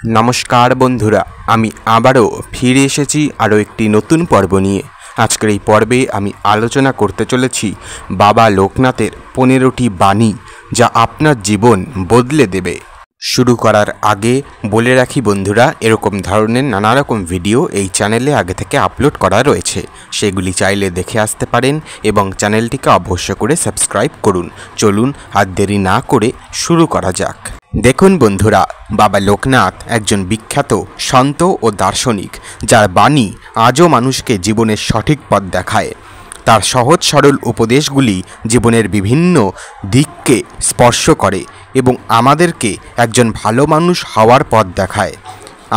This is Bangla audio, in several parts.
नमस्कार बंधुरा आमी आबारो फिरे एसेছি आरो एकटी नतून पर्व निये। आजकेर এই पर्वे आमी आलोचना करते चलेছি बाबा लोकनाथेर 15टी बाणी जा आपनार जीवन बदले देবে। शुरू करार आगे बोले राखी बंधुरा एरकम धरनेर नाना रकम भिडियो এই চ্যানেলে आगे থেকে আপলোড করা রয়েছে, সেগুলি চাইলে দেখে আসতে পারেন এবং চ্যানেলটিকে অবশ্যই করে সাবস্ক্রাইব করুন। চলুন আর দেরি না করে শুরু করা যাক। দেখুন বন্ধুরা, বাবা লোকনাথ একজন বিখ্যাত সন্ত ও দার্শনিক যার বাণী আজও মানুষকে জীবনের সঠিক পথ দেখায়। তার সহজ সরল উপদেশগুলি জীবনের বিভিন্ন দিককে স্পর্শ করে এবং আমাদেরকে একজন ভালো মানুষ হওয়ার পথ দেখায়।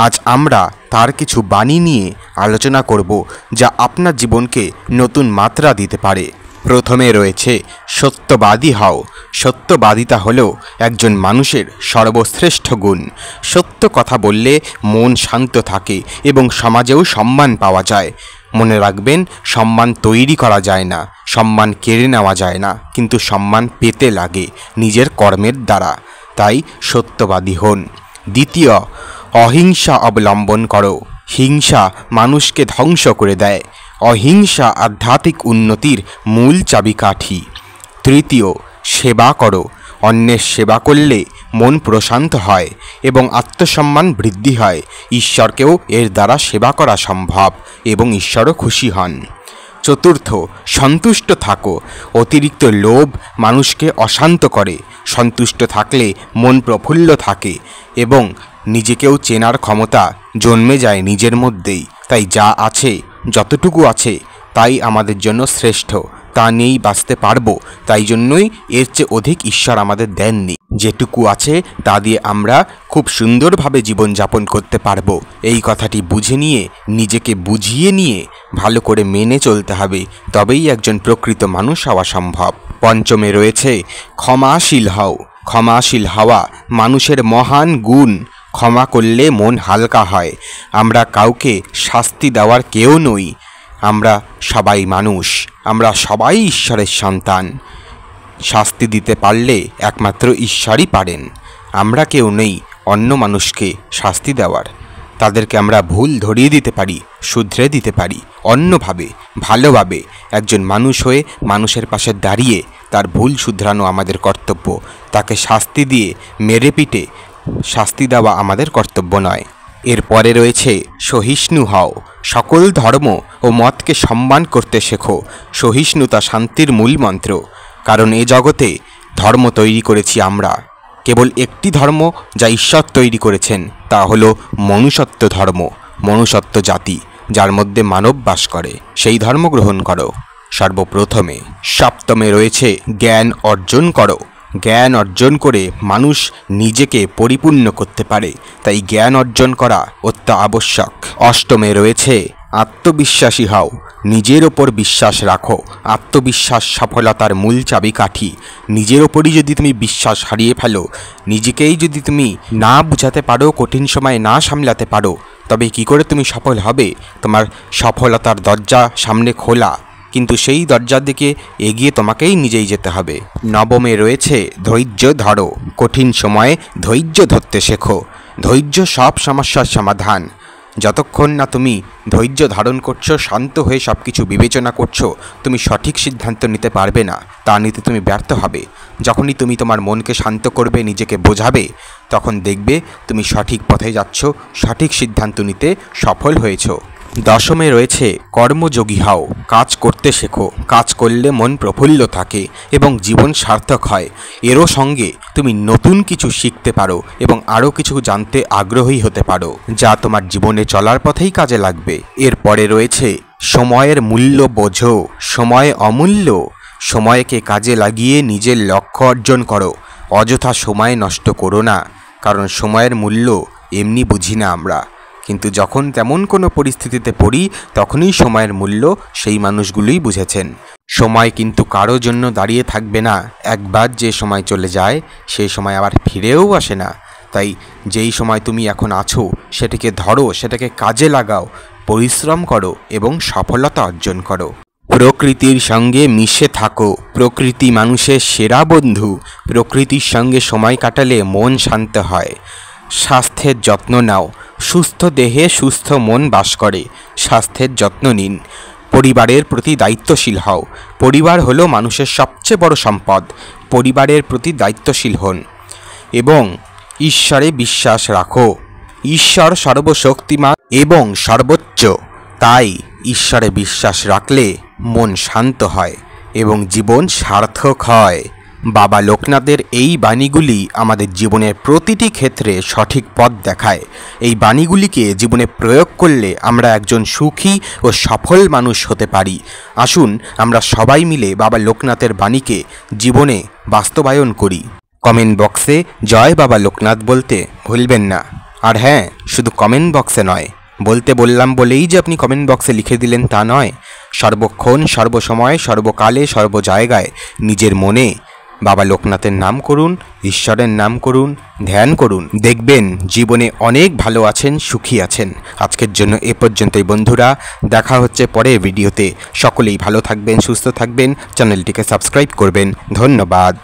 আজ আমরা তার কিছু বাণী নিয়ে আলোচনা করব যা আপনার জীবনকে নতুন মাত্রা দিতে পারে। প্রথমে রয়েছে সত্যবাদী হও। সত্যবাদিতা হলো একজন মানুষের সর্বশ্রেষ্ঠ গুণ। সত্য কথা বললে মন শান্ত থাকে এবং সমাজেও সম্মান পাওয়া যায়। মনে রাখবেন, সম্মান তৈরি করা যায় না, সম্মান কেড়ে নেওয়া যায় না, কিন্তু সম্মান পেতে লাগে নিজের কর্মের দ্বারা। তাই সত্যবাদী হন। দ্বিতীয়, অহিংসা অবলম্বন করো। হিংসা মানুষকে ধ্বংস করে দেয়। অহিংসা আধ্যাত্মিক উন্নতির মূল চাবিকাঠি। তৃতীয়, সেবা করো। অন্যের সেবা করলে মন প্রশান্ত হয় এবং আত্মসম্মান বৃদ্ধি হয়। ঈশ্বরকেও এর দ্বারা সেবা করা সম্ভব এবং ঈশ্বরও খুশি হন। চতুর্থ, সন্তুষ্ট থাকো। অতিরিক্ত লোভ মানুষকে অশান্ত করে। সন্তুষ্ট থাকলে মন প্রফুল্ল থাকে এবং নিজেকেও চেনার ক্ষমতা জন্মে যায় নিজের মধ্যেই। তাই যা আছে, যতটুকু আছে তাই আমাদের জন্য শ্রেষ্ঠ, তা নিয়েই বাঁচতে পারবো। তাই জন্যই এর চেয়ে অধিক ঈশ্বর আমাদের দেননি। যেটুকু আছে তা দিয়ে আমরা খুব সুন্দরভাবে জীবনযাপন করতে পারবো। এই কথাটি বুঝে নিয়ে, নিজেকে বুঝিয়ে নিয়ে ভালো করে মেনে চলতে হবে, তবেই একজন প্রকৃত মানুষ হওয়া সম্ভব। পঞ্চমে রয়েছে ক্ষমাশীল হও। ক্ষমাশীল হওয়া মানুষের মহান গুণ। ক্ষমা করলে মন হালকা হয়। আমরা কাউকে শাস্তি দেওয়ার কেউ নই। আমরা সবাই মানুষ, আমরা সবাই ঈশ্বরের সন্তান। শাস্তি দিতে পারলে একমাত্র ঈশ্বরই পারেন। আমরা কেউ নেই অন্য মানুষকে শাস্তি দেওয়ার। তাদেরকে আমরা ভুল ধরিয়ে দিতে পারি, শুধরে দিতে পারি অন্যভাবে, ভালোভাবে। একজন মানুষ হয়ে মানুষের পাশে দাঁড়িয়ে তার ভুল শুধরানো আমাদের কর্তব্য। তাকে শাস্তি দিয়ে মেরে পিটে শাস্তি দেওয়া আমাদের কর্তব্য নয়। এরপরে রয়েছে সহিষ্ণু হও। সকল ধর্ম ও মতকে সম্মান করতে শেখো। সহিষ্ণুতা শান্তির মূল মন্ত্র। কারণ এ জগতে ধর্ম তৈরি করেছি আমরা। কেবল একটি ধর্ম যা ঈশ্বর তৈরি করেছেন, তা হলো মনুষ্যত্ব ধর্ম, মনুষ্যত্ব জাতি, যার মধ্যে মানব বাস করে। সেই ধর্ম গ্রহণ করো সর্বপ্রথমে। সপ্তমে রয়েছে জ্ঞান অর্জন করো। জ্ঞান অর্জন করে মানুষ নিজেকে পরিপূর্ণ করতে পারে, তাই জ্ঞান অর্জন করা অত্যাবশ্যক। অষ্টমে রয়েছে আত্মবিশ্বাসী হও। নিজের ওপর বিশ্বাস রাখো। আত্মবিশ্বাস সফলতার মূল চাবিকাঠি। নিজের ওপরই যদি তুমি বিশ্বাস হারিয়ে ফেলো, নিজেকেই যদি তুমি না বুঝাতে পারো, কঠিন সময় না সামলাতে পারো, তবে কি করে তুমি সফল হবে? তোমার সফলতার দরজা সামনে খোলা, কিন্তু সেই দরজার দিকে এগিয়ে তোমাকেই নিজেই যেতে হবে। নবমে রয়েছে ধৈর্য ধরো। কঠিন সময়ে ধৈর্য ধরতে শেখো। ধৈর্য সব সমস্যার সমাধান। যতক্ষণ না তুমি ধৈর্য ধারণ করছো, শান্ত হয়ে সব কিছু বিবেচনা করছো, তুমি সঠিক সিদ্ধান্ত নিতে পারবে না। তা নিতে তুমি ব্যর্থ হবে। যখনই তুমি তোমার মনকে শান্ত করবে, নিজেকে বোঝাবে, তখন দেখবে তুমি সঠিক পথে যাচ্ছ, সঠিক সিদ্ধান্ত নিতে সফল হয়েছো। দশমে রয়েছে কর্মযোগী হও। কাজ করতে শেখো। কাজ করলে মন প্রফুল্ল থাকে এবং জীবন সার্থক হয়। এরও সঙ্গে তুমি নতুন কিছু শিখতে পারো এবং আরও কিছু জানতে আগ্রহী হতে পারো, যা তোমার জীবনে চলার পথেই কাজে লাগবে। এরপরে রয়েছে সময়ের মূল্য বোঝো। সময় অমূল্য। সময়কে কাজে লাগিয়ে নিজের লক্ষ্য অর্জন করো। অযথা সময় নষ্ট করো না, কারণ সময়ের মূল্য এমনি বুঝি না আমরা, কিন্তু যখন তেমন কোনো পরিস্থিতিতে পড়ি তখনই সময়ের মূল্য সেই মানুষগুলোই বুঝেছেন। সময় কিন্তু কারো জন্য দাঁড়িয়ে থাকবে না। একবার যে সময় চলে যায় সেই সময় আবার ফিরেও আসে না। তাই যেই সময় তুমি এখন আছো সেটাকে ধরো, সেটাকে কাজে লাগাও, পরিশ্রম করো এবং সফলতা অর্জন করো। প্রকৃতির সঙ্গে মিশে থাকো। প্রকৃতি মানুষের সেরা বন্ধু। প্রকৃতির সঙ্গে সময় কাটালে মন শান্ত হয়। স্বাস্থ্যের যত্ন নাও, সুস্থ দেহে সুস্থ মন বাস করে। স্বাস্থ্যের যত্ন নিন। পরিবারের প্রতি দায়িত্বশীল হও। পরিবার হলো মানুষের সবচেয়ে বড় সম্পদ। পরিবারের প্রতি দায়িত্বশীল হন এবং ঈশ্বরে বিশ্বাস রাখো। ঈশ্বর সর্বশক্তিমান এবং সর্বোচ্চ। তাই ঈশ্বরে বিশ্বাস রাখলে মন শান্ত হয় এবং জীবন সার্থক হয়। বাবা লোকনাথের এই বাণীগুলি আমাদের জীবনের প্রতিটি ক্ষেত্রে সঠিক পথ দেখায়। এই বাণীগুলিকে জীবনে প্রয়োগ করলে আমরা একজন সুখী ও সফল মানুষ হতে পারি। আসুন আমরা সবাই মিলে বাবা লোকনাথের বাণীকে জীবনে বাস্তবায়ন করি। কমেন্ট বক্সে জয় বাবা লোকনাথ বলতে ভুলবেন না। আর হ্যাঁ, শুধু কমেন্ট বক্সে নয়, বলতে বললাম বলেই যে আপনি কমেন্ট বক্সে লিখে দিলেন তা নয়। সর্বক্ষণ সর্বসময় সর্বকালে সর্বজায়গায় নিজের মনে বাবা লোকনাথের নাম করুন, ঈশ্বরের নাম করুন, ধ্যান করুন। দেখবেন জীবনে অনেক ভালো আছেন, সুখী আছেন। আজকের জন্য এ পর্যন্তই বন্ধুরা। দেখা হচ্ছে পরের ভিডিওতে। সকলেই ভালো থাকবেন, সুস্থ থাকবেন, চ্যানেলটিকে সাবস্ক্রাইব করবেন। ধন্যবাদ।